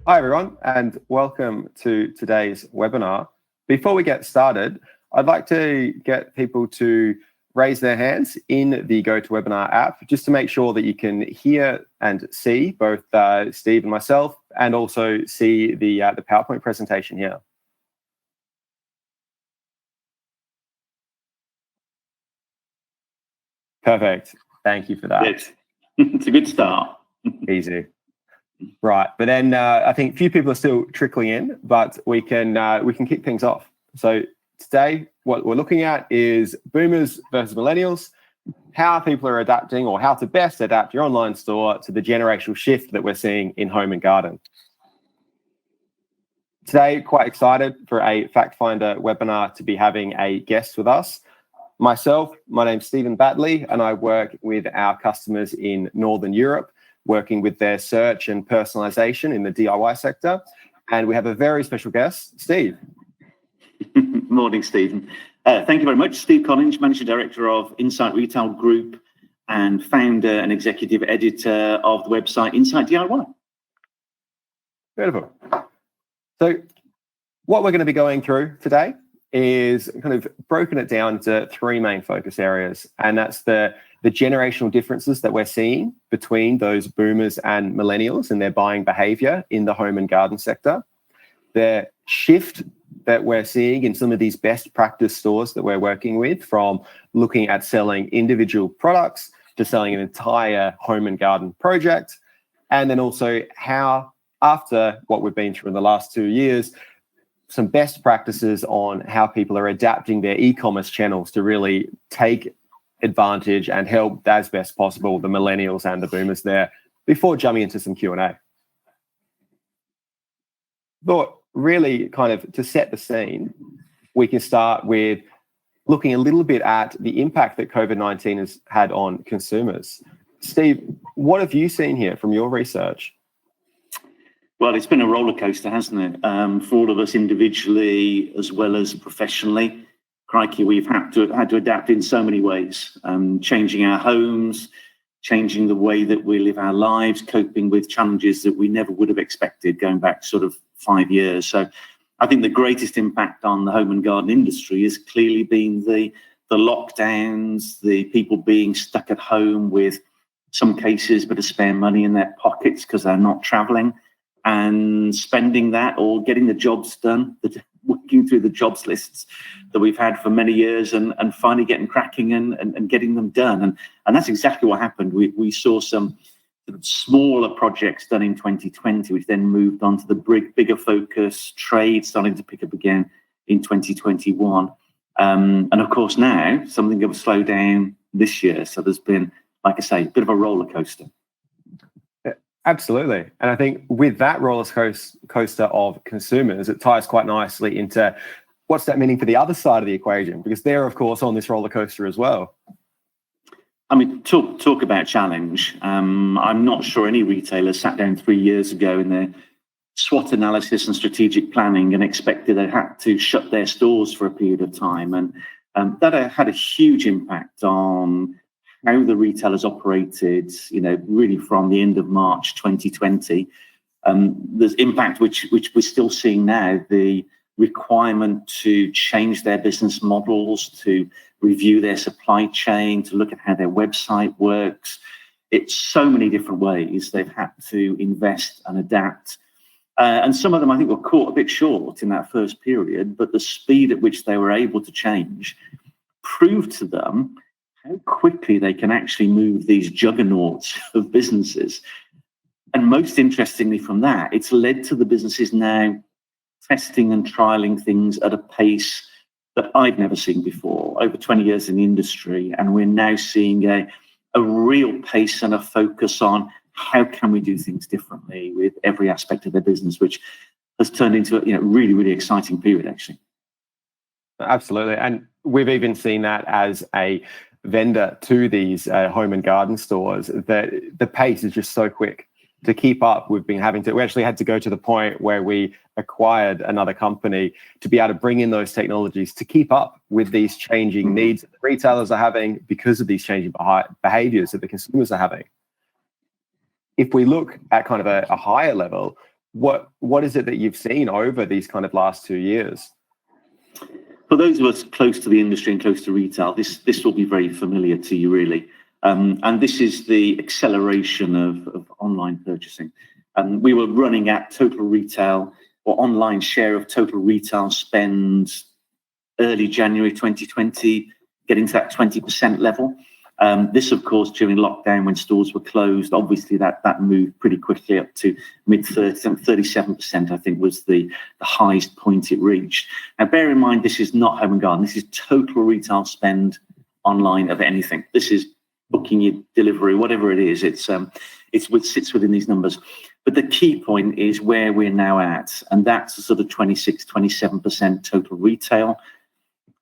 Hi, everyone, and welcome to today's webinar. Before we get started, I'd like to get people to raise their hands in the GoToWebinar app, just to make sure that you can hear and see both Steve and myself, and also see the PowerPoint presentation here. Perfect. Thank you for that. It's a good start. Easy. Right, but then I think a few people are still trickling in, but we can kick things off. So today, what we're looking at is boomers versus millennials, how people are adapting, or how to best adapt your online store to the generational shift that we're seeing in home and garden. Today, quite excited for a Fact Finder webinar to be having a guest with us. Myself, my name's Stephen Batley, and I work with our customers in Northern Europe, working with their search and personalization in the DIY sector. And we have a very special guest, Steve. Morning, Stephen. Thank you very much. Steve Collinge, Managing Director of Insight Retail Group and founder and executive editor of the website Insight DIY. Beautiful. So what we're going to be going through today is kind of broken it down to three main focus areas. And that's the generational differences that we're seeing between those boomers and millennials and their buying behavior in the home and garden sector, the shift that we're seeing in some of these best practice stores that we're working with, from looking at selling individual products to selling an entire home and garden project, and then also how, after what we've been through in the last 2 years, some best practices on how people are adapting their e-commerce channels to really take advantage and help as best possible the millennials and the boomers there, before jumping into some Q&A. But really, kind of to set the scene, we can start with looking a little bit at the impact that COVID-19 has had on consumers. Steve, what have you seen here from your research? Well, it's been a roller coaster, hasn't it? For all of us individually as well as professionally. Crikey, we've had to adapt in so many ways, changing our homes, changing the way that we live our lives, coping with challenges that we never would have expected going back sort of 5 years. So I think the greatest impact on the home and garden industry has clearly been the lockdowns, the people being stuck at home with some cases a bit of spare money in their pockets because they're not traveling, and spending that or getting the jobs done, working through the jobs lists that we've had for many years and finally getting cracking and getting them done. And that's exactly what happened. We saw some sort of smaller projects done in 2020, which then moved on to the bigger focus, trade starting to pick up again in 2021. And of course now, something of a slowdown this year. So there's been, like I say, a bit of a roller coaster. Absolutely. And I think with that roller coaster of consumers, it ties quite nicely into what's that meaning for the other side of the equation, because they're, of course, on this roller coaster as well. I mean, talk about challenge. I'm not sure any retailer sat down 3 years ago in their SWOT analysis and strategic planning and expected they had to shut their stores for a period of time. And that had a huge impact on how the retailers operated, really from the end of March 2020. There's impact which we're still seeing now, the requirement to change their business models, to review their supply chain, to look at how their website works. It's so many different ways they've had to invest and adapt. And some of them, I think, were caught a bit short in that first period, but the speed at which they were able to change proved to them how quickly they can actually move these juggernauts of businesses. And most interestingly from that, it's led to the businesses now testing and trialing things at a pace that I've never seen before, over 20 years in the industry. And we're now seeing a real pace and a focus on how can we do things differently with every aspect of their business, which has turned into a really, really exciting period, actually. Absolutely. And we've even seen that as a vendor to these home and garden stores, that the pace is just so quick to keep up. We actually had to go to the point where we acquired another company to be able to bring in those technologies to keep up with these changing needs that the retailers are having because of these changing behaviors that the consumers are having. if we look at kind of a higher level, what is it that you've seen over these kind of last 2 years? For those of us close to the industry and close to retail, this will be very familiar to you, really. And this is the acceleration of online purchasing. We were running at total retail or online share of total retail spend early January 2020, getting to that 20% level. This, of course, during lockdown when stores were closed, obviously that moved pretty quickly up to mid-30s, 37%, I think, was the highest point it reached. Now, bear in mind, this is not home and garden. This is total retail spend online of anything. This is booking your delivery, whatever it is. It sits within these numbers. But the key point is where we're now at, and that's the sort of 26, 27% total retail.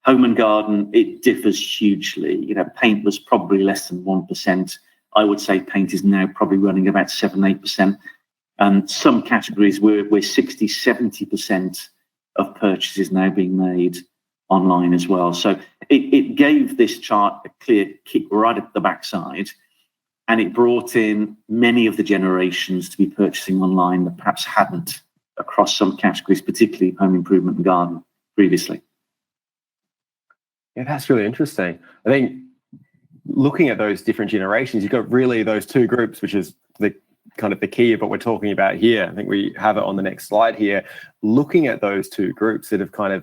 Home and garden, it differs hugely. Paint was probably less than 1%. I would say paint is now probably running about 7-8%. Some categories we're 60, 70% of purchases now being made online as well. So it gave this chart a clear kick right at the backside, and it brought in many of the generations to be purchasing online that perhaps hadn't across some categories, particularly home improvement and garden previously. Yeah, that's really interesting. I think looking at those different generations, you've got really those two groups, which is the kind of the key of what we're talking about here. I think we have it on the next slide here. Looking at those two groups that have kind of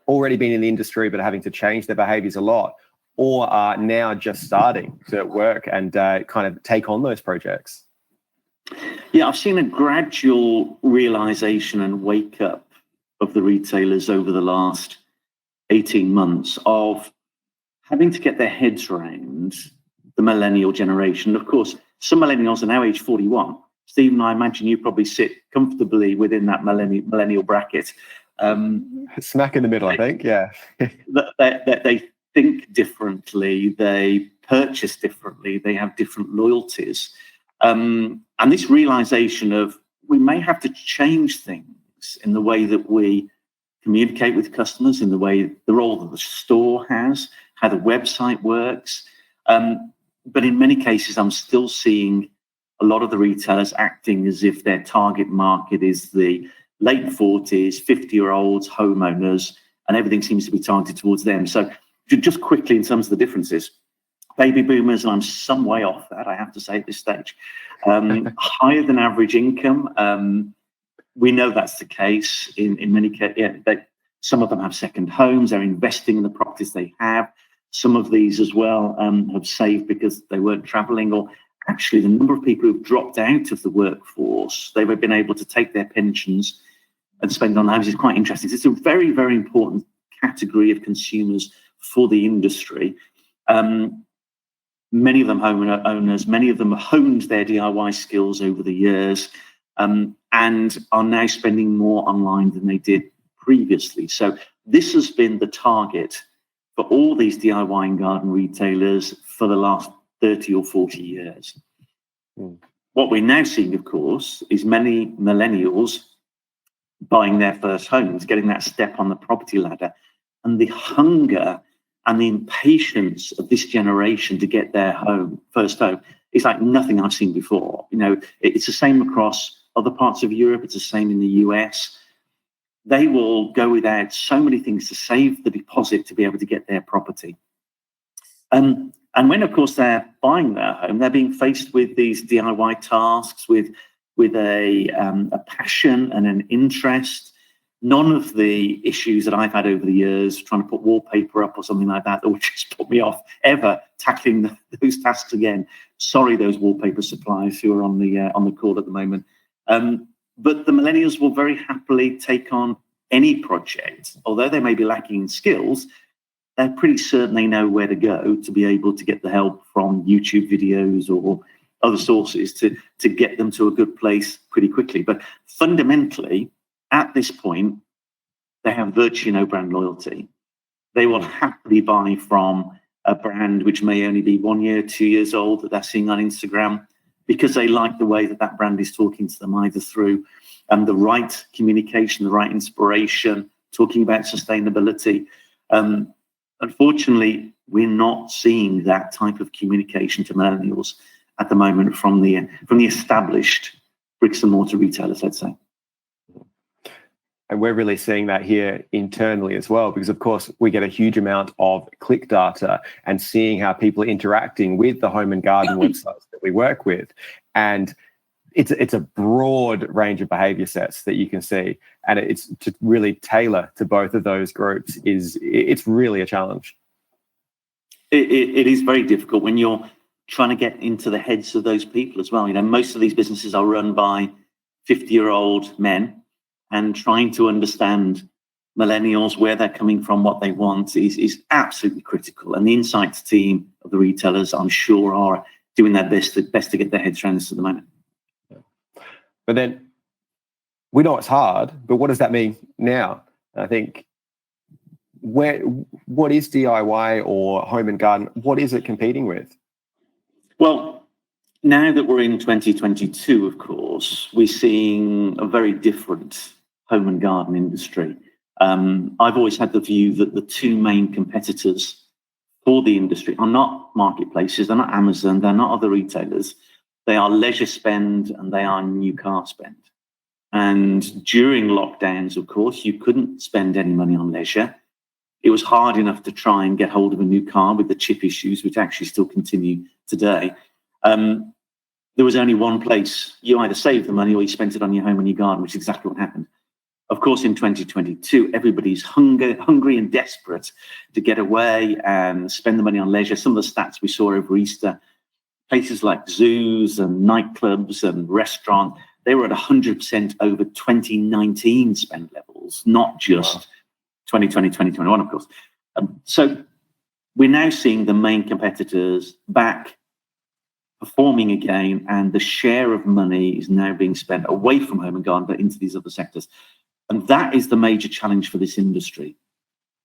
already been in the industry but having to change their behaviors a lot, or are now just starting to work and kind of take on those projects. Yeah, I've seen a gradual realization and wake up of the retailers over the last 18 months of having to get their heads around the millennial generation. Of course, some millennials are now age 41. Stephen, I imagine you probably sit comfortably within that millennial bracket. Smack in the middle, I think, yeah. They think differently, they purchase differently, they have different loyalties. And this realization of we may have to change things in the way that we communicate with customers, in the way the role that the store has, how the website works. But in many cases, I'm still seeing a lot of the retailers acting as if their target market is the late 40s, 50-year-olds, homeowners, and everything seems to be targeted towards them. So just quickly in terms of the differences, baby boomers, and I'm some way off that, I have to say at this stage, higher than average income. We know that's the case in many cases. Yeah, some of them have second homes. They're investing in the properties they have. Some of these as well have saved because they weren't traveling, or actually the number of people who've dropped out of the workforce, they've been able to take their pensions and spend on homes is quite interesting. It's a very, very important category of consumers for the industry. Many of them homeowners, many of them honed their DIY skills over the years, and are now spending more online than they did previously. So this has been the target for all these DIY and garden retailers for the last 30 or 40 years. What we're now seeing, of course, is many millennials buying their first homes, getting that step on the property ladder, and the hunger and the impatience of this generation to get their first home is like nothing I've seen before. It's the same across other parts of Europe. It's the same in the US. They will go without so many things to save the deposit to be able to get their property. And when, of course, they're buying their home, they're being faced with these DIY tasks with a passion and an interest. None of the issues that I've had over the years, trying to put wallpaper up or something like that would just put me off ever tackling those tasks again. Sorry, those wallpaper suppliers who are on the call at the moment. But the millennials will very happily take on any project, although they may be lacking in skills. They're pretty certain they know where to go to be able to get the help from YouTube videos or other sources to get them to a good place pretty quickly. But fundamentally, at this point, they have virtually no brand loyalty. They will happily buy from a brand which may only be 1 year, 2 years old that they're seeing on Instagram, because they like the way that brand is talking to them, either through the right communication, the right inspiration, talking about sustainability. Unfortunately, we're not seeing that type of communication to millennials. at the moment from the established bricks and mortar retailers, let's say. And we're really seeing that here internally as well, because of course we get a huge amount of click data and seeing how people are interacting with the home and garden websites that we work with. And it's a broad range of behavior sets that you can see. And it's to really tailor to both of those groups it's really a challenge. It is very difficult when you're trying to get into the heads of those people as well. Most of these businesses are run by 50-year-old men, and trying to understand millennials, where they're coming from, what they want is absolutely critical. And the insights team of the retailers, I'm sure, are doing their best to get their heads around this at the moment. But then we know it's hard, but what does that mean now? I think what is DIY or home and garden? What is it competing with? Well, now that we're in 2022, of course, we're seeing a very different home and garden industry. I've always had the view that the two main competitors for the industry are not marketplaces, they're not Amazon, they're not other retailers. They are leisure spend and they are new car spend. And during lockdowns, of course, you couldn't spend any money on leisure. It was hard enough to try and get hold of a new car with the chip issues, which actually still continue today. There was only one place. You either saved the money or you spent it on your home and your garden, which is exactly what happened. Of course, in 2022, everybody's hungry and desperate to get away and spend the money on leisure. Some of the stats we saw over Easter, places like zoos and nightclubs and restaurants, they were at 100% over 2019 spend levels, not just 2020, 2021, of course. So we're now seeing the main competitors back performing again, and the share of money is now being spent away from home and garden but into these other sectors. And that is the major challenge for this industry.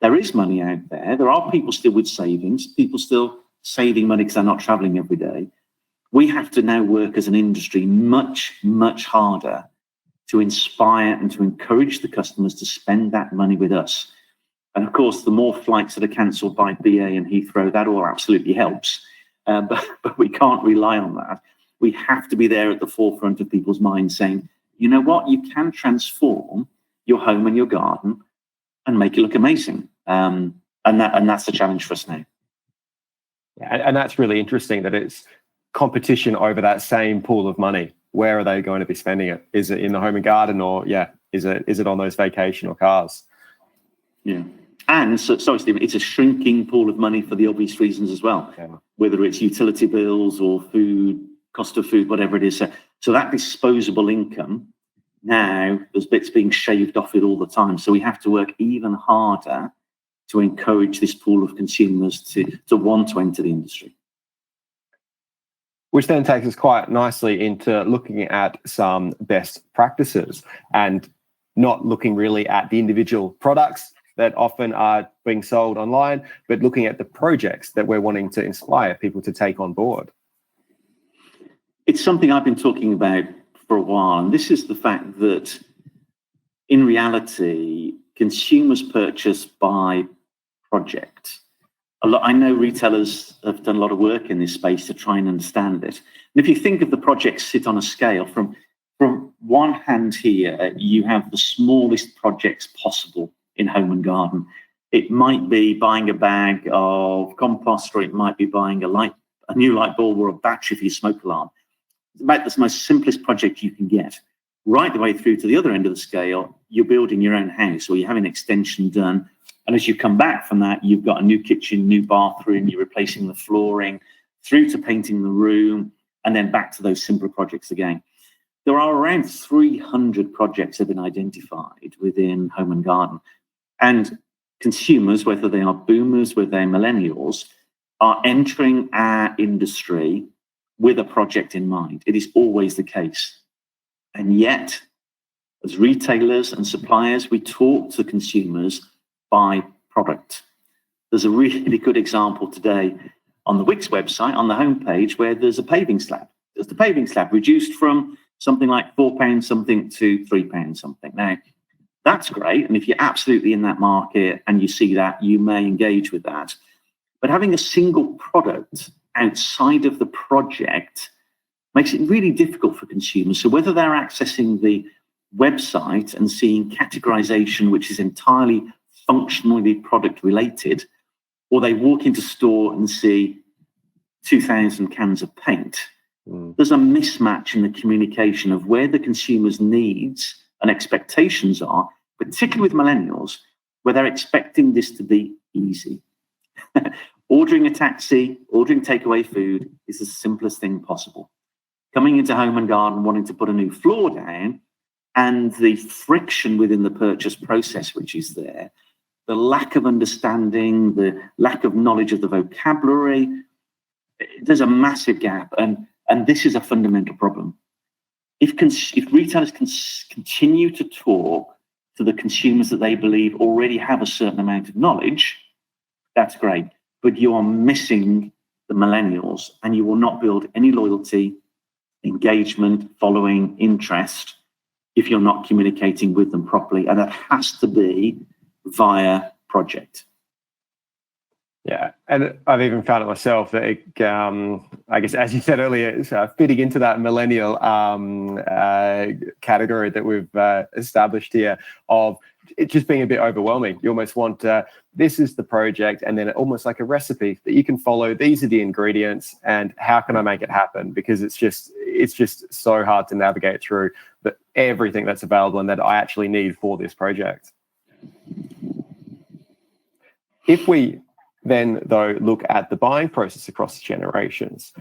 There is money out there. There are people still with savings, people still saving money because they're not traveling every day. We have to now work as an industry much, much harder to inspire and to encourage the customers to spend that money with us. And of course, the more flights that are cancelled by BA and Heathrow, that all absolutely helps. But we can't rely on that. We have to be there at the forefront of people's minds saying, you know what, you can transform your home and your garden and make it look amazing. And that's the challenge for us now. And that's really interesting that it's competition over that same pool of money. Where are they going to be spending it? Is it in the home and garden, or is it on those vacation or cars? Yeah. And sorry, Stephen, it's a shrinking pool of money for the obvious reasons as well, whether it's utility bills or food, cost of food, whatever it is. So that disposable income, now there's bits being shaved off it all the time. So we have to work even harder to encourage this pool of consumers to want to enter the industry. Which then takes us quite nicely into looking at some best practices and not looking really at the individual products that often are being sold online, but looking at the projects that we're wanting to inspire people to take on board. It's something I've been talking about for a while, and this is the fact that in reality, consumers purchase by project. I know retailers have done a lot of work in this space to try and understand it. And if you think of the projects sit on a scale, from one hand here, you have the smallest projects possible in home and garden. It might be buying a bag of compost, or it might be buying a new light bulb or a battery for your smoke alarm. It's about the most simplest project you can get. Right the way through to the other end of the scale, you're building your own house, or you have an extension done. And as you come back from that, you've got a new kitchen, new bathroom, you're replacing the flooring, through to painting the room, and then back to those simpler projects again. There are around 300 projects that have been identified within home and garden. And consumers, whether they are boomers, whether they're millennials, are entering our industry with a project in mind. It is always the case. And yet, as retailers and suppliers, we talk to consumers by product. There's a really good example today on the Wix website, on the homepage, where there's a paving slab. There's the paving slab reduced from something like £4 something to £3 something. Now, that's great. And if you're absolutely in that market and you see that, you may engage with that. But having a single product outside of the project makes it really difficult for consumers. So whether they're accessing the website and seeing categorization, which is entirely functionally product related, or they walk into store and see 2,000 cans of paint, there's a mismatch in the communication of where the consumer's needs and expectations are, particularly with millennials, where they're expecting this to be easy. Ordering a taxi, ordering takeaway food is the simplest thing possible. Coming into Home and Garden, wanting to put a new floor down, and the friction within the purchase process, which is there, the lack of understanding, the lack of knowledge of the vocabulary, there's a massive gap, and this is a fundamental problem. If retailers can continue to talk to the consumers that they believe already have a certain amount of knowledge, that's great. But you are missing the millennials, and you will not build any loyalty, engagement, following, interest if you're not communicating with them properly. And that has to be via project. Yeah, and I've even found it myself that I guess, as you said earlier, it's fitting into that millennial category that we've established here of it just being a bit overwhelming. You almost want this is the project, and then almost like a recipe that you can follow. These are the ingredients, and how can I make it happen? Because it's just so hard to navigate through everything that's available and that I actually need for this project. If we then, though, look at the buying process across generations.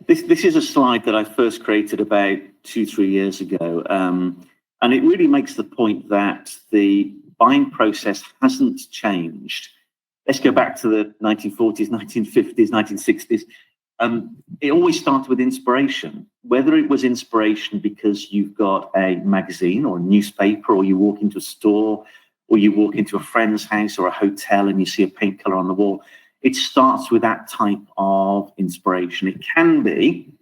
This is a slide that I first created about 2-3 years ago. And it really makes the point that the buying process hasn't changed. Let's go back to the 1940s, 1950s, 1960s. It always started with inspiration, whether it was inspiration because you've got a magazine or a newspaper, or you walk into a store, or you walk into a friend's house or a hotel and you see a paint color on the wall. It starts with that type of inspiration. It can be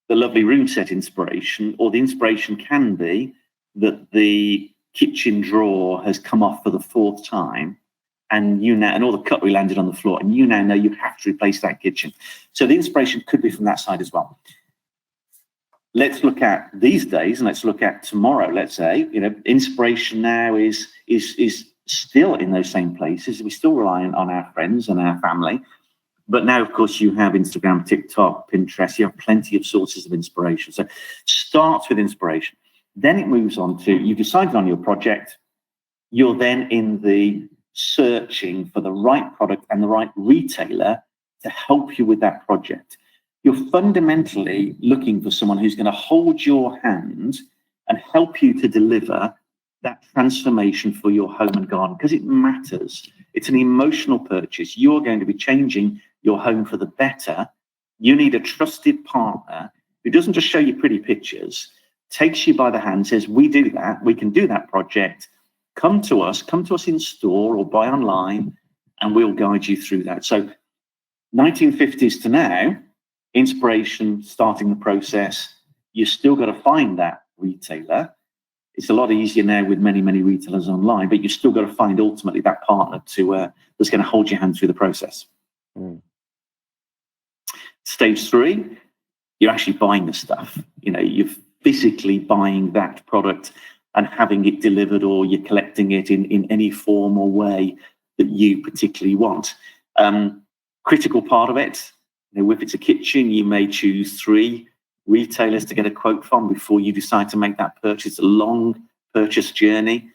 the lovely room set inspiration, or the inspiration can be that the kitchen drawer has come off for the 4th time, and all the cutlery landed on the floor, and you now know you have to replace that kitchen. So the inspiration could be from that side as well. Let's look at these days, and let's look at tomorrow. Let's say, inspiration now is still in those same places. We still rely on our friends and our family, but now, of course, you have Instagram, TikTok, Pinterest. You have plenty of sources of inspiration. So, starts with inspiration. Then it moves on to, you've decided on your project. You're then in the searching for the right product and the right retailer to help you with that project. You're fundamentally looking for someone who's going to hold your hand and help you to deliver that transformation for your home and garden, because it matters. It's an emotional purchase. You're going to be changing your home for the better. You need a trusted partner who doesn't just show you pretty pictures, takes you by the hand, says, we do that, we can do that project. Come to us in store or buy online, and we'll guide you through that. So 1950s to now, inspiration, starting the process, you still got to find that retailer. It's a lot easier now with many, many retailers online, but you still got to find ultimately that partner that's going to hold your hand through the process. Stage 3, you're actually buying the stuff. You're physically buying that product and having it delivered, or you're collecting it in any form or way that you particularly want. Critical part of it, if it's a kitchen, you may choose 3 retailers to get a quote from before you decide to make that purchase. A long purchase journey.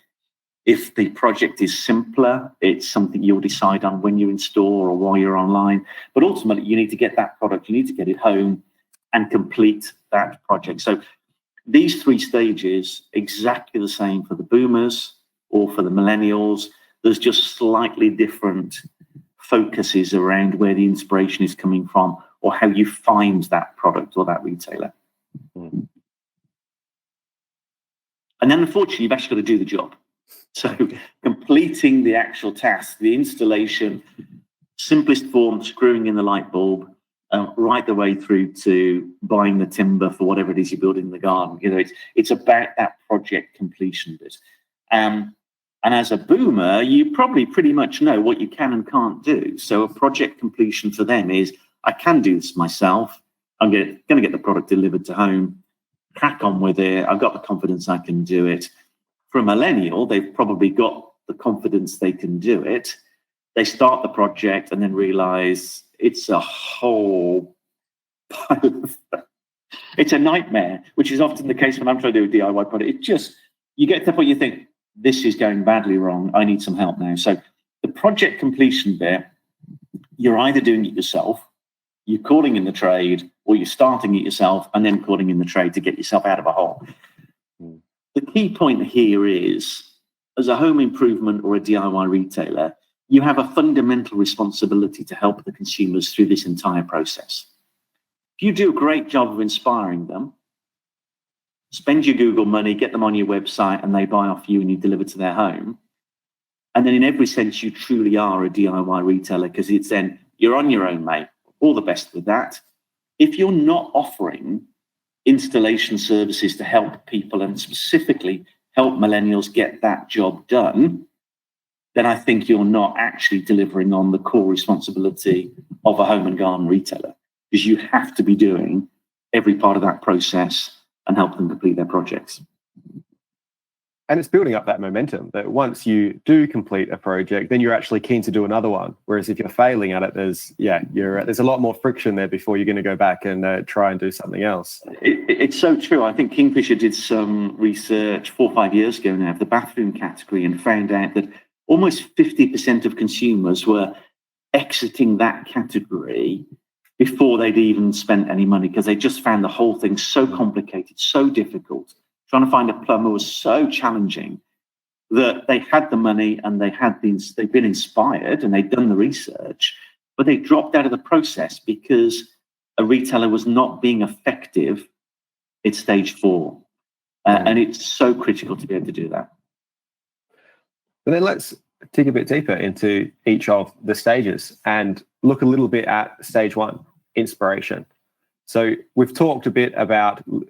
If the project is simpler, it's something you'll decide on when you're in store or while you're online. But ultimately, you need to get that product, you need to get it home and complete that project. So these 3 stages, exactly the same for the boomers or for the millennials. There's just slightly different focuses around where the inspiration is coming from, or how you find that product or that retailer. And then, unfortunately, you've actually got to do the job. So completing the actual task, the installation, simplest form, screwing in the light bulb, right the way through to buying the timber for whatever it is you're building in the garden. It's about that project completion bit. And as a boomer, you probably pretty much know what you can and can't do. So a project completion for them is, I can do this myself. I'm going to get the product delivered to home, crack on with it. I've got the confidence I can do it. For a millennial, they've probably got the confidence they can do it. They start the project and then realize it's a whole pile of, it's a nightmare, which is often the case when I'm trying to do a DIY product. It just, you get to the point you think, this is going badly wrong. I need some help now. So the project completion bit, you're either doing it yourself, you're calling in the trade, or you're starting it yourself and then calling in the trade to get yourself out of a hole. The key point here is, as a home improvement or a DIY retailer, you have a fundamental responsibility to help the consumers through this entire process. If you do a great job of inspiring them, spend your Google money, get them on your website, and they buy off you and you deliver to their home. And then in every sense, you truly are a DIY retailer, because it's then, you're on your own, mate. All the best with that. If you're not offering installation services to help people and specifically help millennials get that job done, then I think you're not actually delivering on the core responsibility of a home and garden retailer, because you have to be doing every part of that process and help them complete their projects. And it's building up that momentum that once you do complete a project, then you're actually keen to do another one. Whereas if you're failing at it, there's a lot more friction there before you're going to go back and try and do something else. It's so true. I think Kingfisher did some research 4 or 5 years ago now of the bathroom category and found out that almost 50% of consumers were exiting that category before they'd even spent any money, because they just found the whole thing so complicated, so difficult. Trying to find a plumber was so challenging that they had the money and they've been inspired and they'd done the research, but they dropped out of the process because a retailer was not being effective at stage 4. And it's so critical to be able to do that. But then let's dig a bit deeper into each of the stages and look a little bit at stage 1, inspiration. So we've talked a bit about looking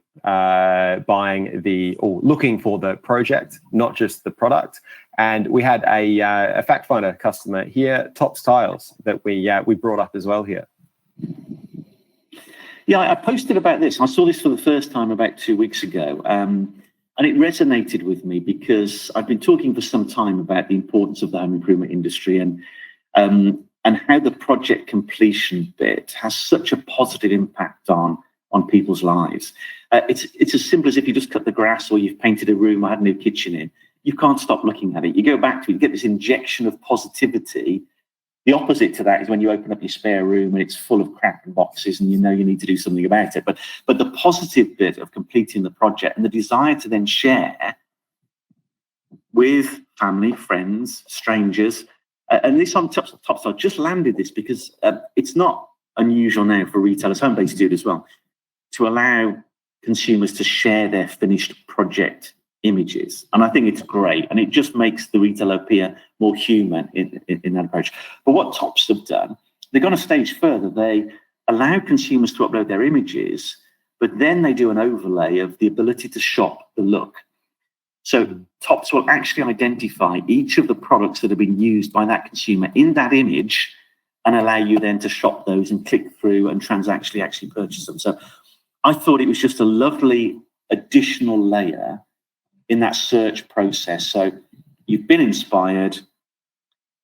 for the project, not just the product. And we had a fact finder customer here, Tops Tiles, that we brought up as well here. Yeah, I posted about this. I saw this for the first time about 2 weeks ago. And it resonated with me because I've been talking for some time about the importance of the home improvement industry and how the project completion bit has such a positive impact on people's lives. It's as simple as if you just cut the grass or you've painted a room or had a new kitchen in. You can't stop looking at it. You go back to it, you get this injection of positivity. The opposite to that is when you open up your spare room and it's full of crap and boxes and you know you need to do something about it. But the positive bit of completing the project and the desire to then share with family, friends, strangers, and this on Tops, I just landed this because it's not unusual now for retailers, home-based do it as well, to allow consumers to share their finished project images. And I think it's great. And it just makes the retailer appear more human in that approach. But what Tops have done, they've gone a stage further. They allow consumers to upload their images, but then they do an overlay of the ability to shop the look. So Tops will actually identify each of the products that have been used by that consumer in that image and allow you then to shop those and click through and actually purchase them. So I thought it was just a lovely additional layer in that search process. So you've been inspired.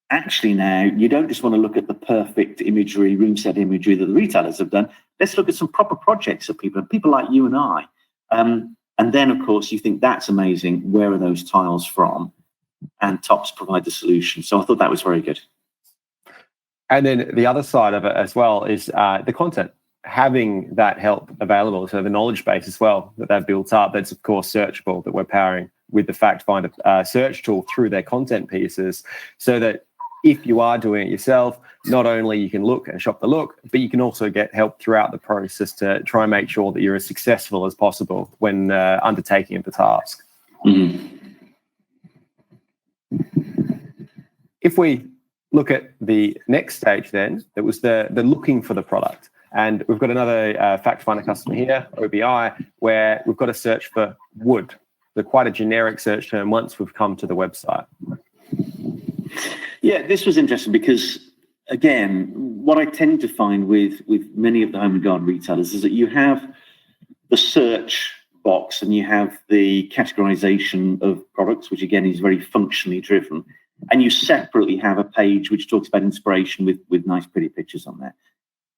Actually now, you don't just want to look at the perfect imagery, room set imagery that the retailers have done. Let's look at some proper projects of people like you and I. And then, of course, you think that's amazing. Where are those tiles from? And Tops provide the solution. So I thought that was very good. And then the other side of it as well is the content, having that help available. So the knowledge base as well that they've built up, that's, of course, searchable, that we're powering with the Fact Finder search tool through their content pieces, so that if you are doing it yourself, not only you can look and shop the look, but you can also get help throughout the process to try and make sure that you're as successful as possible when undertaking the task. Mm-hmm. If we look at the next stage then, it was the looking for the product. And we've got another Fact Finder customer here, OBI, where we've got a search for wood. They're quite a generic search term once we've come to the website. Yeah, this was interesting because, again, what I tend to find with many of the home and garden retailers is that you have the search box and you have the categorization of products, which again is very functionally driven. And you separately have a page which talks about inspiration with nice, pretty pictures on there.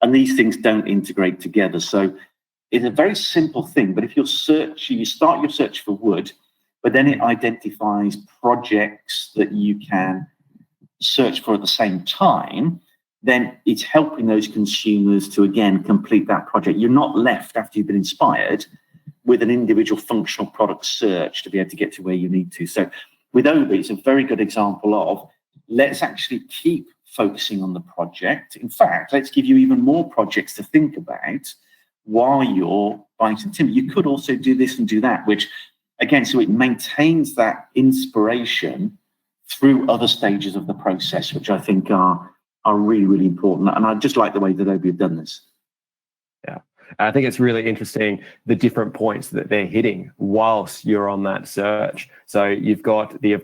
And these things don't integrate together. So it's a very simple thing. But if you start your search for wood, but then it identifies projects that you can search for at the same time, then it's helping those consumers to, again, complete that project. You're not left after you've been inspired with an individual functional product search to be able to get to where you need to. So with Obi, it's a very good example of, let's actually keep focusing on the project. In fact, let's give you even more projects to think about while you're buying some timber. You could also do this and do that, which, again, so it maintains that inspiration through other stages of the process, which I think are really, really important. And I just like the way that Obi have done this. Yeah. I think it's really interesting, the different points that they're hitting whilst you're on that search. So you've got the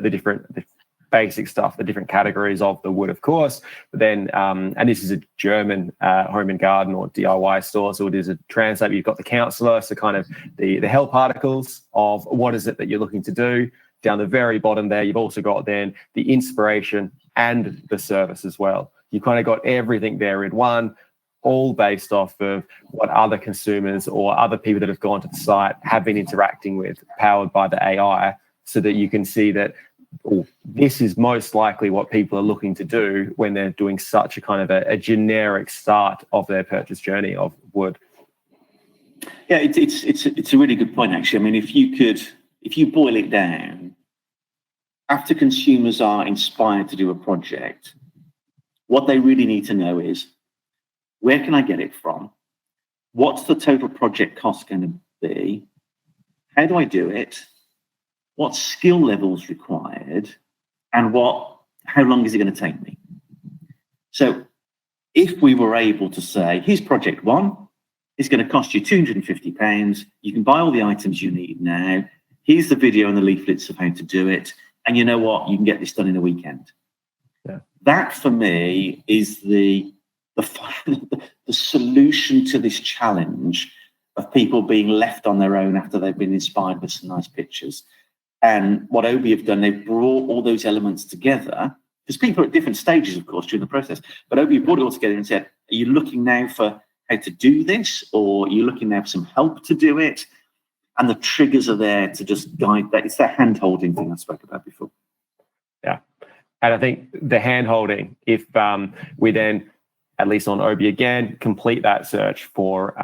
different basic stuff, the different categories of the wood, of course. But then, and this is a German home and garden or DIY store, so it is a translate. You've got the counselor, so kind of the help articles of what is it that you're looking to do. Down the very bottom there, you've also got then the inspiration and the service as well. You kind of got everything there in one, all based off of what other consumers or other people that have gone to the site have been interacting with, powered by the AI, so that you can see that this is most likely what people are looking to do when they're doing such a kind of a generic start of their purchase journey of wood. Yeah, it's a really good point, actually. I mean, if you boil it down, after consumers are inspired to do a project, what they really need to know is, where can I get it from? What's the total project cost going to be? How do I do it? What skill levels required? And how long is it going to take me? So if we were able to say, here's project one, it's going to cost you £250. You can buy all the items you need now. Here's the video and the leaflets of how to do it. And you know what? You can get this done in a weekend. Yeah. That, for me, is the solution to this challenge of people being left on their own after they've been inspired with some nice pictures. And what Obi have done, they've brought all those elements together, because people are at different stages, of course, during the process. But Obi brought it all together and said, are you looking now for how to do this? Or are you looking now for some help to do it? And the triggers are there to just guide that. It's that hand-holding thing I spoke about before. Yeah. And I think the hand-holding, if we then, at least on Obi again, complete that search for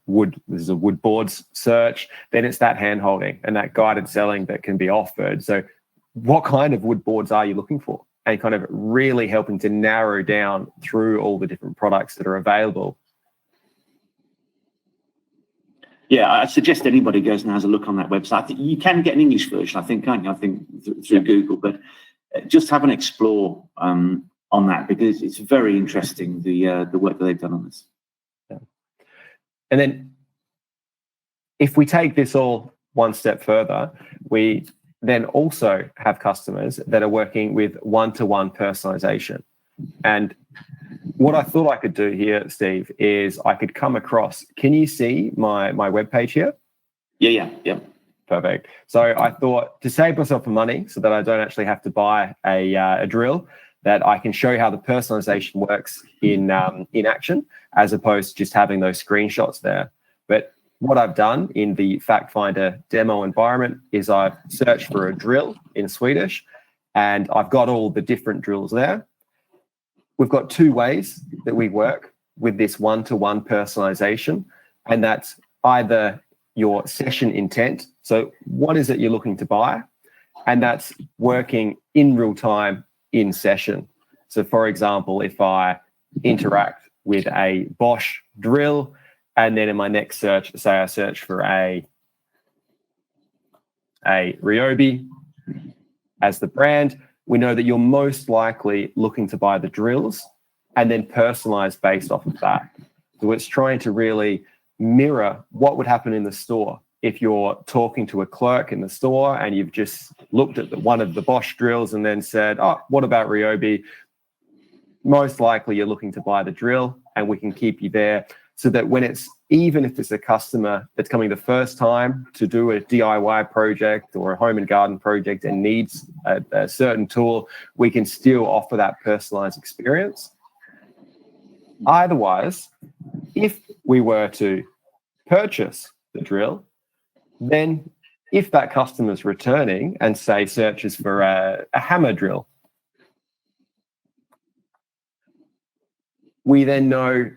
wood. This is a wood boards search. Then it's that hand-holding and that guided selling that can be offered. So what kind of wood boards are you looking for? And kind of really helping to narrow down through all the different products that are available. Yeah, I suggest anybody goes and has a look on that website. You can get an English version, I think, can't you? I think through Google, but just have an explore on that, because it's very interesting, the work that they've done on this. Yeah. And then if we take this all one step further, we then also have customers that are working with one-to-one personalization. And what I thought I could do here, Steve, is I could come across. Can you see my webpage here? Yeah. Perfect. So I thought, to save myself some money so that I don't actually have to buy a drill, that I can show you how the personalization works in action, as opposed to just having those screenshots there. But what I've done in the Fact Finder demo environment is I've searched for a drill in Swedish, and I've got all the different drills there. We've got two ways that we work with this one-to-one personalization, and that's either your session intent. So what is it you're looking to buy? And that's working in real time in session. So for example, if I interact with a Bosch drill, and then in my next search, say I search for a Ryobi as the brand, we know that you're most likely looking to buy the drills and then personalize based off of that. So it's trying to really mirror what would happen in the store. If you're talking to a clerk in the store and you've just looked at one of the Bosch drills and then said, oh, what about Ryobi? most likely you're looking to buy the drill, and we can keep you there so that when even if it's a customer that's coming the first time to do a DIY project or a home and garden project and needs a certain tool, we can still offer that personalized experience. Otherwise, if we were to purchase the drill, then if that customer's returning and say searches for a hammer drill, we then know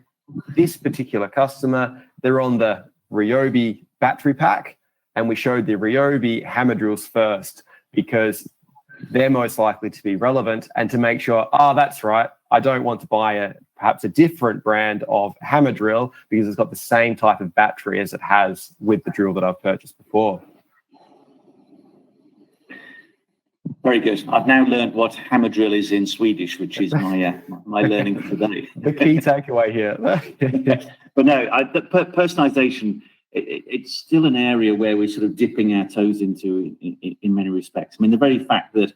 this particular customer, they're on the Ryobi battery pack, and we showed the Ryobi hammer drills first because they're most likely to be relevant, and to make sure, that's right, I don't want to buy perhaps a different brand of hammer drill because it's got the same type of battery as it has with the drill that I've purchased before. Very good. I've now learned what hammer drill is in Swedish, which is my learning for the day. The key takeaway here. But no, the personalization, it's still an area where we're sort of dipping our toes into in many respects. I mean, the very fact that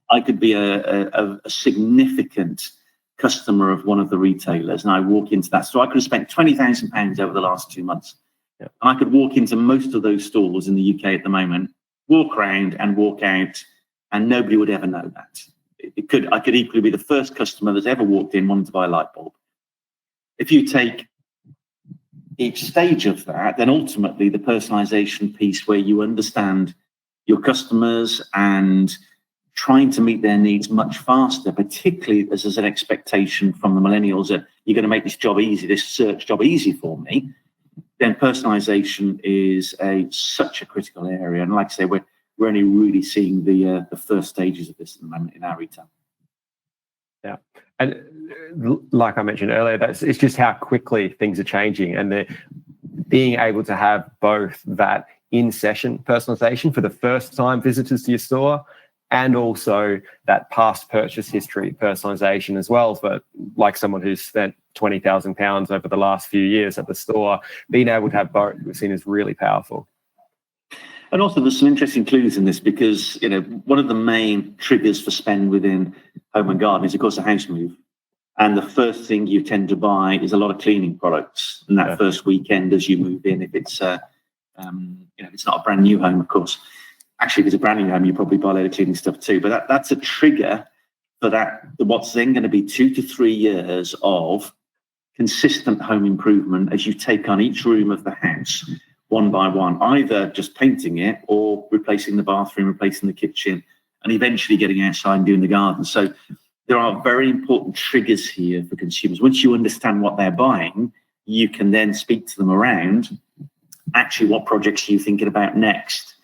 I could be a significant customer of one of the retailers and I walk into that store, I could have spent £20,000 over the last 2 months. Yeah. And I could walk into most of those stores in the UK at the moment, walk around and walk out, and nobody would ever know that. I could equally be the first customer that's ever walked in wanting to buy a light bulb. If you take each stage of that, then ultimately the personalization piece where you understand your customers and trying to meet their needs much faster, particularly as there's an expectation from the millennials that you're going to make this job easy, this search job easy for me, then personalization is such a critical area. And like I say, we're only really seeing the first stages of this at the moment in our retail. Yeah. And like I mentioned earlier, it's just how quickly things are changing, and being able to have both that in-session personalization for the first-time visitors to your store and also that past purchase history personalization as well for like someone who's spent £20,000 over the last few years at the store. Being able to have both we've seen is really powerful. And also there's some interesting clues in this because, one of the main triggers for spend within home and garden is, of course, a house move. And the first thing you tend to buy is a lot of cleaning products in that first weekend as you move in. If it's, it's not a brand new home, of course. Actually, if it's a brand new home, you probably buy a load of cleaning stuff too. But that's a trigger for what's then going to be 2 to 3 years of consistent home improvement as you take on each room of the house one by one, either just painting it or replacing the bathroom, replacing the kitchen, and eventually getting outside and doing the garden. So there are very important triggers here for consumers. Once you understand what they're buying, you can then speak to them around, actually, what projects are you thinking about next?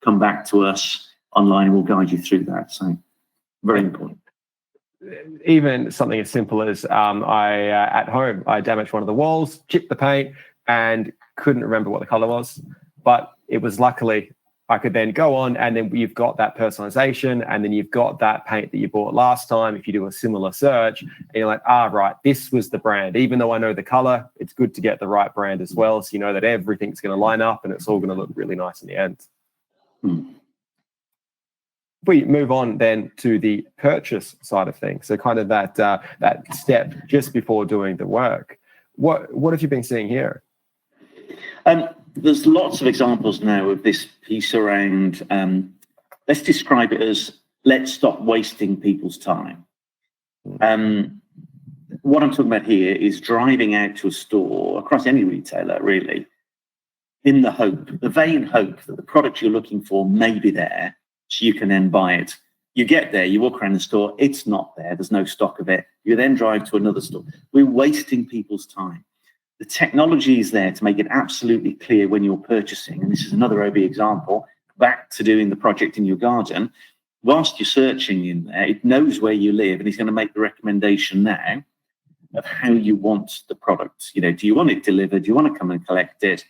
Come back to us online and we'll guide you through that. So very important. Even something as simple as at home, I damaged one of the walls, chipped the paint, and couldn't remember what the color was, but it was luckily I could then go on, and then you've got that personalization, and then you've got that paint that you bought last time. If you do a similar search, and you're like, right, this was the brand. Even though I know the color, it's good to get the right brand as well, so you know that everything's going to line up and it's all going to look really nice in the end. We move on then to the purchase side of things, so kind of that step just before doing the work. What have you been seeing here? There's lots of examples now of this piece around, let's describe it as, let's stop wasting people's time. What I'm talking about here is driving out to a store, across any retailer really, in the vain hope that the product you're looking for may be there, so you can then buy it. You get there, you walk around the store, it's not there, there's no stock of it. You then drive to another store. We're wasting people's time. The technology is there to make it absolutely clear when you're purchasing, and this is another OB example, back to doing the project in your garden. Whilst you're searching in there, it knows where you live, and it's going to make the recommendation now of how you want the product. Do you want it delivered? Do you want to come and collect it?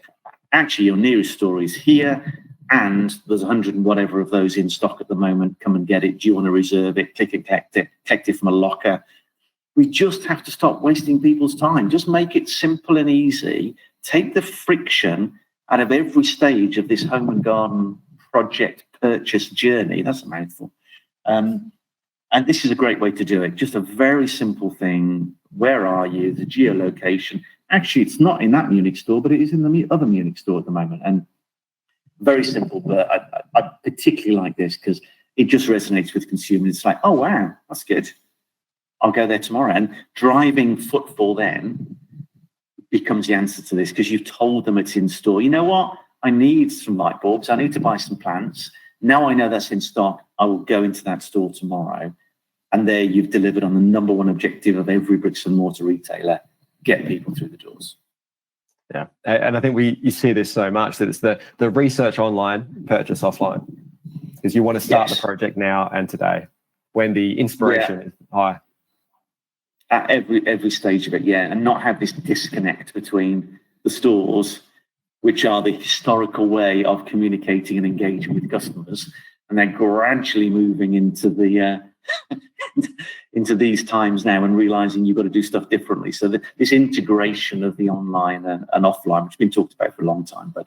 Actually, your nearest store is here, and there's 100 and whatever of those in stock at the moment. Come and get it. Do you want to reserve it? Click and collect it from a locker. We just have to stop wasting people's time. Just make it simple and easy. Take the friction out of every stage of this home and garden project purchase journey. That's a mouthful. And this is a great way to do it. Just a very simple thing. Where are you? The geolocation. Actually, it's not in that Munich store, but it is in the other Munich store at the moment. And very simple, but I particularly like this because it just resonates with consumers. It's like, oh, wow, that's good. I'll go there tomorrow. And driving footfall then becomes the answer to this because you've told them it's in store. You know what? I need some light bulbs. I need to buy some plants. Now I know that's in stock. I will go into that store tomorrow. And there you've delivered on the number one objective of every bricks and mortar retailer, get people through the doors. Yeah, and I think you see this so much that it's the research online, purchase offline, because you want to start the project now and today when the inspiration is high. At every stage of it, and not have this disconnect between the stores, which are the historical way of communicating and engaging with customers, and then gradually moving into the into these times now and realizing you've got to do stuff differently. So this integration of the online and offline, which has been talked about for a long time, but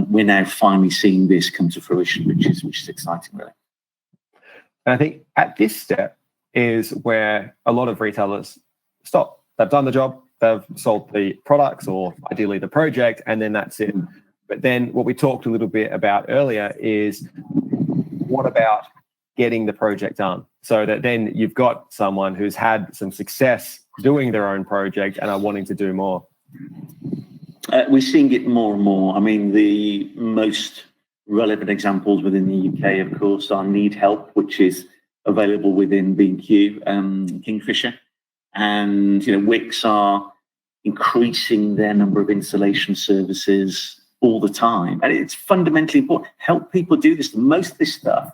we're now finally seeing this come to fruition, which is exciting, really. And I think at this step is where a lot of retailers stop. They've done the job, they've sold the products or ideally the project, and then that's it. But then what we talked a little bit about earlier is what about getting the project done? So that then you've got someone who's had some success doing their own project and are wanting to do more. We're seeing it more and more. I mean, the most relevant examples within the UK, of course, are Need Help, which is available within B&Q, Kingfisher. And, Wix are increasing their number of installation services all the time. And it's fundamentally important. Help people do this. Most of this stuff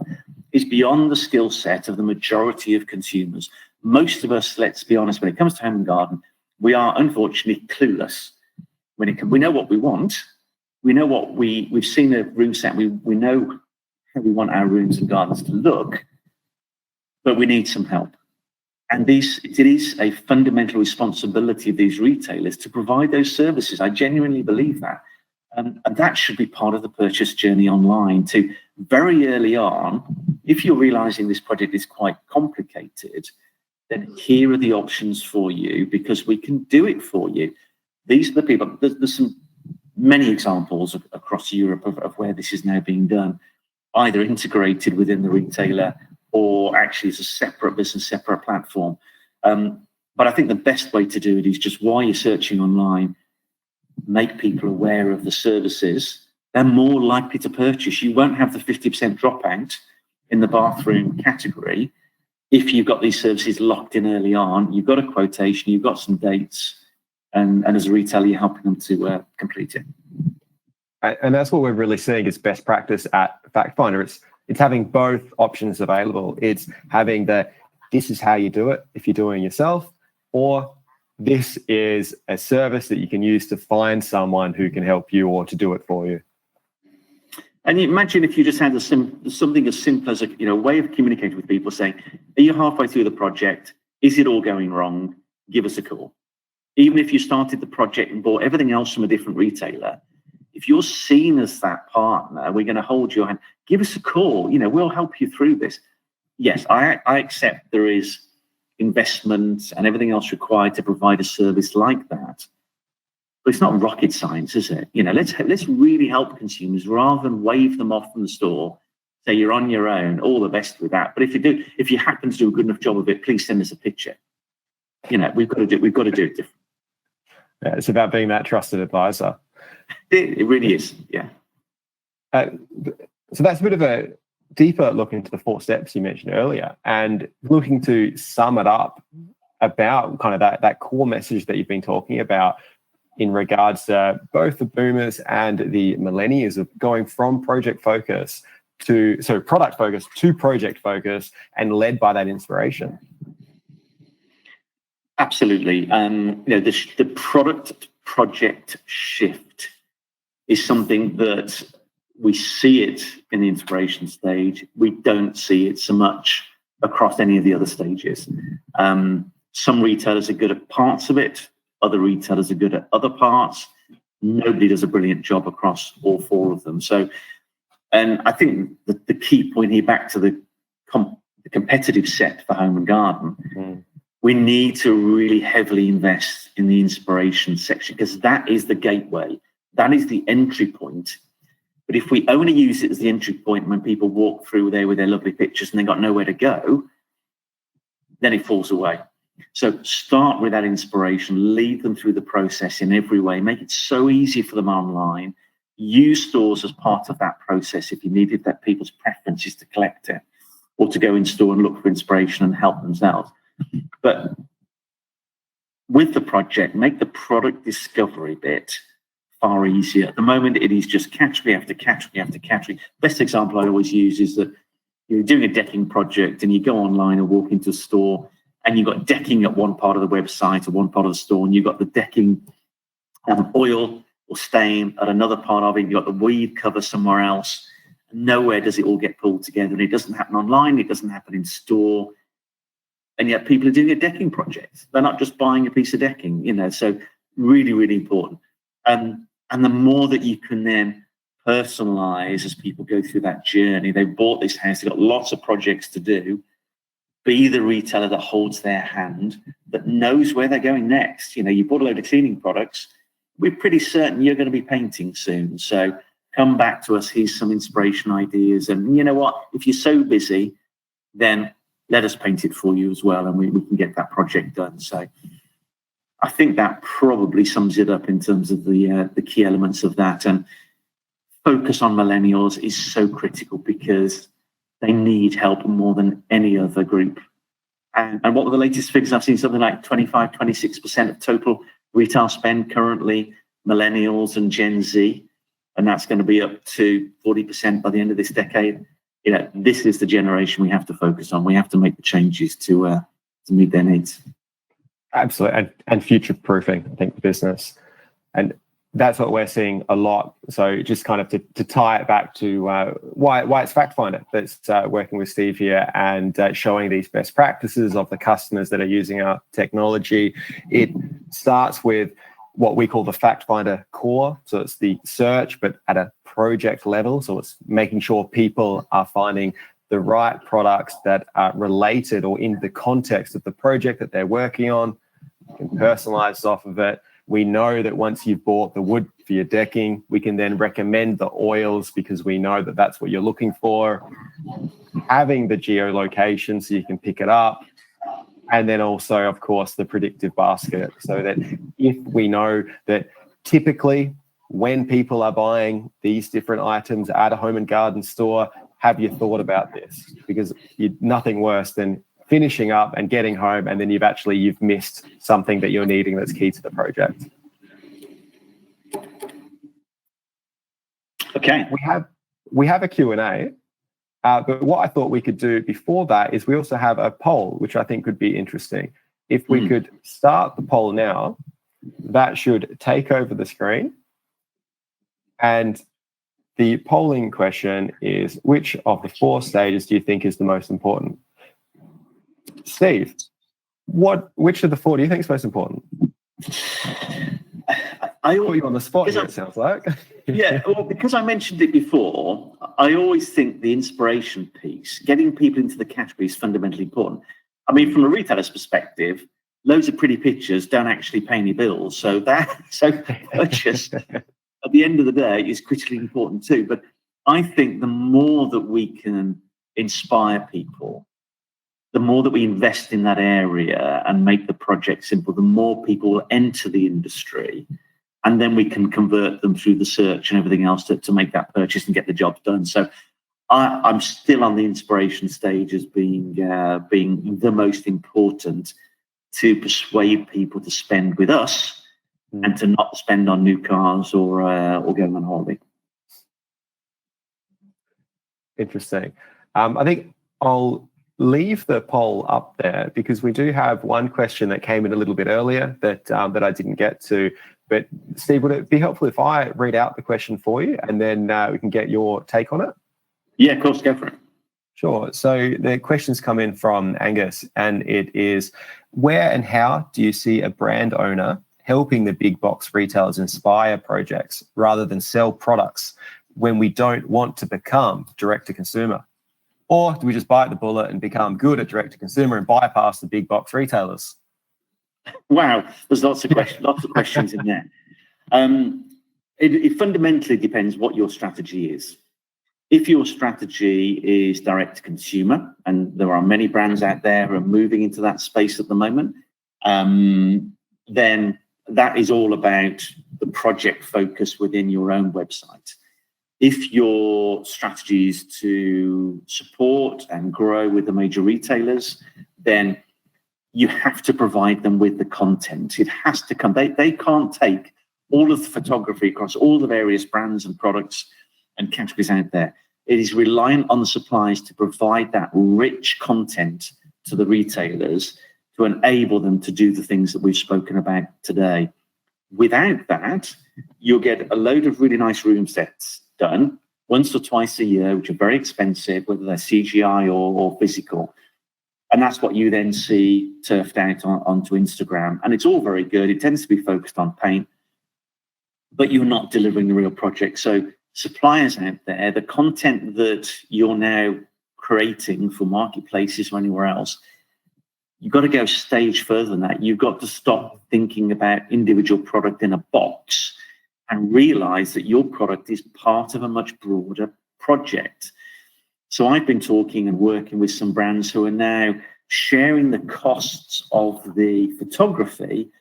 is beyond the skill set of the majority of consumers. Most of us, let's be honest, when it comes to home and garden, we are unfortunately clueless. We know what we want. We know what we've seen a room set. We know how we want our rooms and gardens to look, but we need some help. And it is a fundamental responsibility of these retailers to provide those services. I genuinely believe that. And that should be part of the purchase journey online to very early on. If you're realizing this project is quite complicated, then here are the options for you because we can do it for you. These are the people. There's many examples across Europe of where this is now being done, either integrated within the retailer or actually as a separate business, separate platform. But I think the best way to do it is just while you're searching online, make people aware of the services. They're more likely to purchase. You won't have the 50% dropout in the bathroom category if you've got these services locked in early on. You've got a quotation, you've got some dates, and as a retailer, you're helping them to complete it. And that's what we're really seeing is best practice at Fact Finder. It's having both options available. It's having this is how you do it if you're doing it yourself, or this is a service that you can use to find someone who can help you or to do it for you. And you imagine if you just had something as simple as a way of communicating with people, saying, "Are you halfway through the project? Is it all going wrong? Give us a call." Even if you started the project and bought everything else from a different retailer, if you're seen as that partner, we're going to hold your hand. Give us a call. We'll help you through this. Yes, I accept there is investment and everything else required to provide a service like that. But it's not rocket science, is it? Let's really help consumers rather than wave them off from the store, say you're on your own, all the best with that. But if you happen to do a good enough job of it, please send us a picture. We've got to do it different. Yeah, it's about being that trusted advisor. It really is, yeah. So that's a bit of a deeper look into the 4 steps you mentioned earlier, and looking to sum it up about kind of that core message that you've been talking about in regards to both the boomers and the millennials of going from product focus to project focus and led by that inspiration. Absolutely. The product project shift is something that we see it in the inspiration stage. We don't see it so much across any of the other stages. Some retailers are good at parts of it. Other retailers are good at other parts. Nobody does a brilliant job across all 4 of them. So, and I think the key point here, back to the competitive set for home and garden, we need to really heavily invest in the inspiration section, because that is the gateway. That is the entry point. But if we only use it as the entry point when people walk through there with their lovely pictures and they've got nowhere to go, then it falls away. So start with that inspiration, lead them through the process in every way, make it so easy for them online. Use stores as part of that process if you needed that people's preference is to collect it or to go in store and look for inspiration and help themselves. But with the project, make the product discovery bit far easier. At the moment, it is just category after category after category. Best example I always use is that you're doing a decking project and you go online and walk into a store and you've got decking at one part of the website or one part of the store, and you've got the decking oil or stain at another part of it, you've got the weed cover somewhere else. Nowhere does it all get pulled together, and it doesn't happen online, it doesn't happen in store. And yet people are doing a decking project. They're not just buying a piece of decking, so really, really important. And the more that you can then personalize as people go through that journey, they've bought this house, they've got lots of projects to do, be the retailer that holds their hand, that knows where they're going next. You bought a load of cleaning products, we're pretty certain you're going to be painting soon. So come back to us, here's some inspiration ideas. And you know what, if you're so busy, then let us paint it for you as well, and we can get that project done. So I think that probably sums it up in terms of the key elements of that. And focus on millennials is so critical because they need help more than any other group. And what were the latest figures? I've seen something like 25, 26% of total retail spend currently, millennials and Gen Z. And that's going to be up to 40% by the end of this decade. This is the generation we have to focus on. We have to make the changes to meet their needs. Absolutely. And future-proofing, I think, the business. And that's what we're seeing a lot. So just kind of to tie it back to why it's Fact Finder that's working with Steve here and showing these best practices of the customers that are using our technology. It starts with what we call the Fact Finder core. So it's the search, but at a project level. So it's making sure people are finding the right products that are related or in the context of the project that they're working on. You can personalize off of it. We know that once you've bought the wood for your decking, we can then recommend the oils because we know that that's what you're looking for. Having the geolocation so you can pick it up. And then also, of course, the predictive basket, so that if we know that typically when people are buying these different items at a home and garden store, have you thought about this? Because nothing worse than finishing up and getting home and then you've missed something that you're needing that's key to the project. Okay. We have a Q&A. But what I thought we could do before that is we also have a poll, which I think could be interesting. If we could start the poll now, that should take over the screen. And the polling question is, which of the 4 stages do you think is the most important? Steve, which of the 4 do you think is most important? I put you on the spot here, it sounds like. Yeah, well, because I mentioned it before, I always think the inspiration piece, getting people into the category is fundamentally important. I mean, from a retailer's perspective, loads of pretty pictures don't actually pay any bills. So purchase at the end of the day is critically important too. But I think the more that we can inspire people, the more that we invest in that area and make the project simple, the more people will enter the industry. And then we can convert them through the search and everything else to make that purchase and get the job done. So I'm still on the inspiration stage as being the most important to persuade people to spend with us and to not spend on new cars or going on holiday. Interesting. I think I'll leave the poll up there because we do have one question that came in a little bit earlier that I didn't get to. But Steve, would it be helpful if I read out the question for you and then we can get your take on it? Yeah, of course, go for it. Sure. So the questions come in from Angus, and it is, where and how do you see a brand owner helping the big box retailers inspire projects rather than sell products when we don't want to become direct to consumer? Or do we just bite the bullet and become good at direct-to-consumer and bypass the big box retailers? Wow, there's lots of questions in there. It fundamentally depends what your strategy is. If your strategy is direct to consumer, and there are many brands out there who are moving into that space at the moment, then that is all about the project focus within your own website. If your strategy is to support and grow with the major retailers, then you have to provide them with the content. It has to come. They can't take all of the photography across all the various brands and products and categories out there. It is reliant on the suppliers to provide that rich content to the retailers to enable them to do the things that we've spoken about today. Without that, you'll get a load of really nice room sets done once or twice a year, which are very expensive, whether they're CGI or physical. And that's what you then see turfed out onto Instagram. And it's all very good. It tends to be focused on paint, but you're not delivering the real project. So suppliers out there, the content that you're now creating for marketplaces or anywhere else, you've got to go a stage further than that. You've got to stop thinking about individual product in a box and realize that your product is part of a much broader project. So I've been talking and working with some brands who are now sharing the costs of the photography.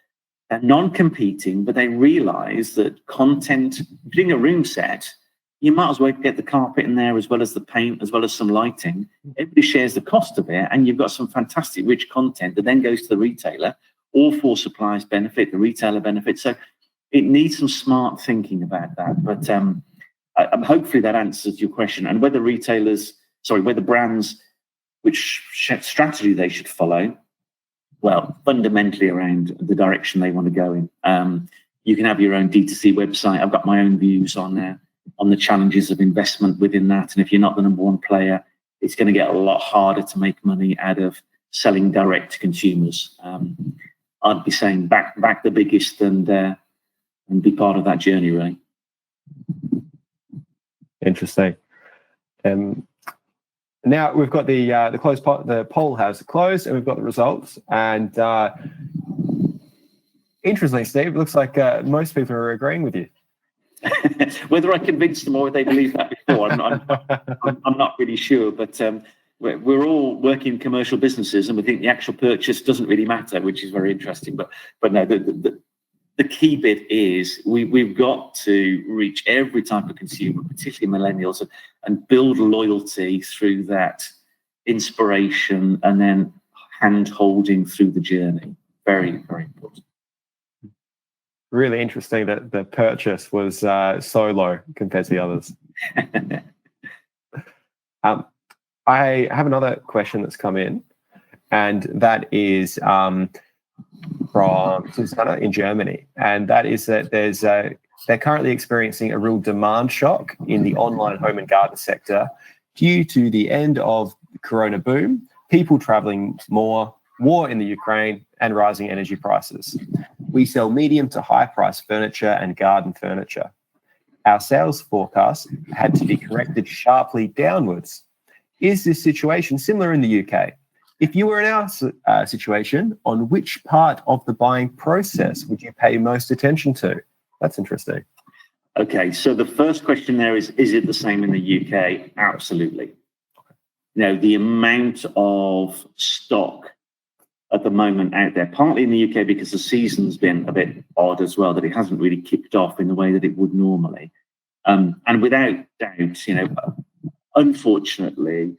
They're non-competing, but they realize that content, doing a room set, you might as well get the carpet in there as well as the paint, as well as some lighting. Everybody shares the cost of it, and you've got some fantastic rich content that then goes to the retailer. All four suppliers benefit, the retailer benefits. So it needs some smart thinking about that. But hopefully that answers your question. And whether brands, which strategy they should follow, well, fundamentally around the direction they want to go in. You can have your own D2C website. I've got my own views on the challenges of investment within that. And if you're not the number one player, it's going to get a lot harder to make money out of selling direct to consumers. I'd be saying back the biggest and be part of that journey, really. Interesting. Now we've got the closed pot. The poll has closed, and we've got the results. And interestingly, Steve, it looks like most people are agreeing with you. Whether I convinced them or whether they believe that before, I'm not really sure. But we're all working in commercial businesses, and we think the actual purchase doesn't really matter, which is very interesting. But no, the key bit is we've got to reach every type of consumer, particularly millennials, and build loyalty through that inspiration and then hand-holding through the journey. Very, very important. Really interesting that the purchase was so low compared to the others. I have another question that's come in, and that is from Susanna in Germany, and that is that they're currently experiencing a real demand shock in the online home and garden sector due to the end of the Corona boom, people traveling more, war in the Ukraine, and rising energy prices. We sell medium to high price furniture and garden furniture. Our sales forecast had to be corrected sharply downwards. Is this situation similar in the UK? If you were in our situation, on which part of the buying process would you pay most attention to? That's interesting. Okay, so the first question there is it the same in the UK? Absolutely. Now, the amount of stock at the moment out there, partly in the UK because the season's been a bit odd as well, that it hasn't really kicked off in the way that it would normally. And without doubt, unfortunately,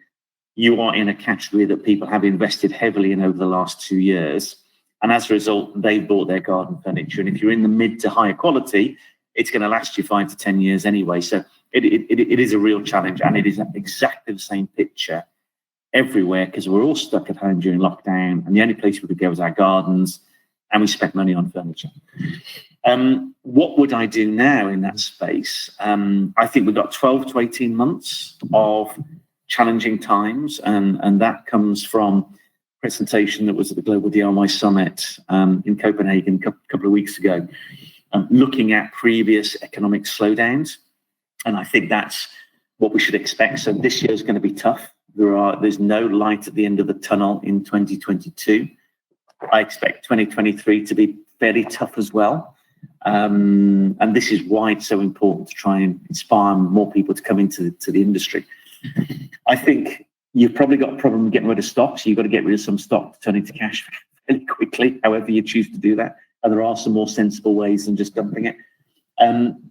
you are in a category that people have invested heavily in over the last 2 years. And as a result, they bought their garden furniture. And if you're in the mid to higher quality, it's going to last you 5 to 10 years anyway. So it is a real challenge. And it is exactly the same picture everywhere because we're all stuck at home during lockdown. And the only place we could go was our gardens. And we spent money on furniture. What would I do now in that space? I think we've got 12 to 18 months of challenging times, and that comes from presentation that was at the Global DIY Summit in Copenhagen a couple of weeks ago, looking at previous economic slowdowns. And I think that's what we should expect. So this year is going to be tough. There's no light at the end of the tunnel in 2022. I expect 2023 to be fairly tough as well. And this is why it's so important to try and inspire more people to come into the industry. I think you've probably got a problem getting rid of stock, so you've got to get rid of some stock to turn into cash fairly quickly, however you choose to do that. And there are some more sensible ways than just dumping it.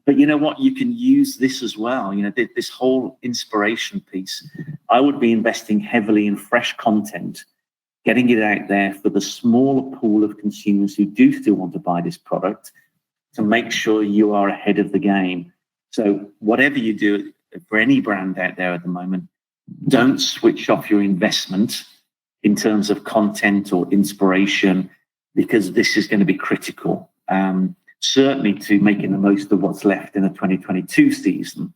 But you know what? You can use this as well. You know, this whole inspiration piece. I would be investing heavily in fresh content, getting it out there for the smaller pool of consumers who do still want to buy this product, to make sure you are ahead of the game. So whatever you do for any brand out there at the moment, don't switch off your investment in terms of content or inspiration, because this is going to be critical. Certainly to making the most of what's left in the 2022 season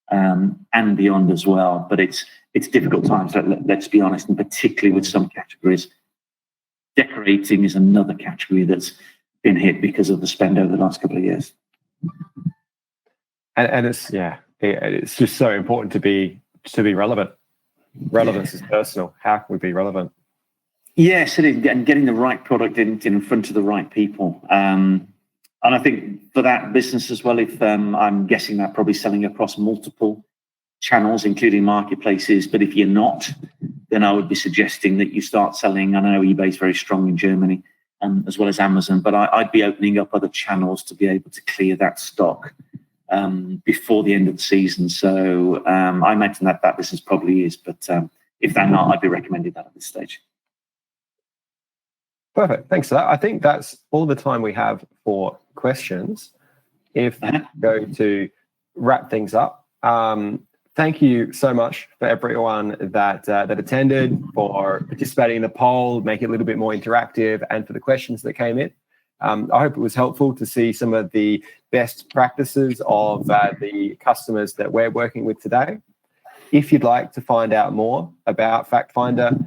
and beyond as well. But it's difficult times, let's be honest, and particularly with some categories. Decorating is another category that's been hit because of the spend over the last couple of years. And it's just so important to be relevant. Relevance is personal. How can we be relevant? Yes, it is, and getting the right product in front of the right people. And I think for that business as well, if I'm guessing that probably selling across multiple channels, including marketplaces. But if you're not, then I would be suggesting that you start selling. I know eBay's very strong in Germany, as well as Amazon, but I'd be opening up other channels to be able to clear that stock before the end of the season. So I imagine that business probably is, but if they're not, I'd be recommending that at this stage. Perfect. Thanks for that. I think that's all the time we have for questions. If we're going to wrap things up, thank you so much for everyone that attended, for participating in the poll, make it a little bit more interactive, and for the questions that came in. I hope it was helpful to see some of the best practices of the customers that we're working with today. If you'd like to find out more about FactFinder,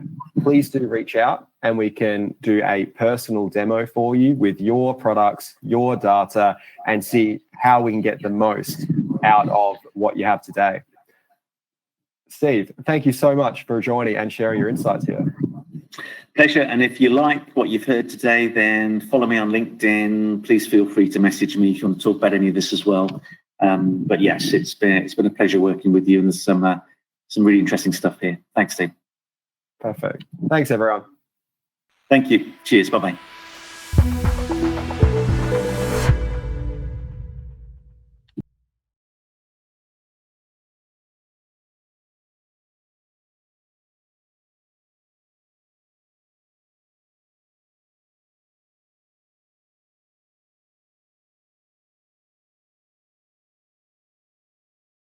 please do reach out and we can do a personal demo for you with your products, your data, and see how we can get the most out of what you have today. Steve, thank you so much for joining and sharing your insights here. Pleasure. And if you like what you've heard today, then follow me on LinkedIn. Please feel free to message me if you want to talk about any of this as well. But yes, it's been a pleasure working with you, and there's some really interesting stuff here. Thanks, Steve. Perfect. Thanks, everyone. Thank you. Cheers. Bye-bye.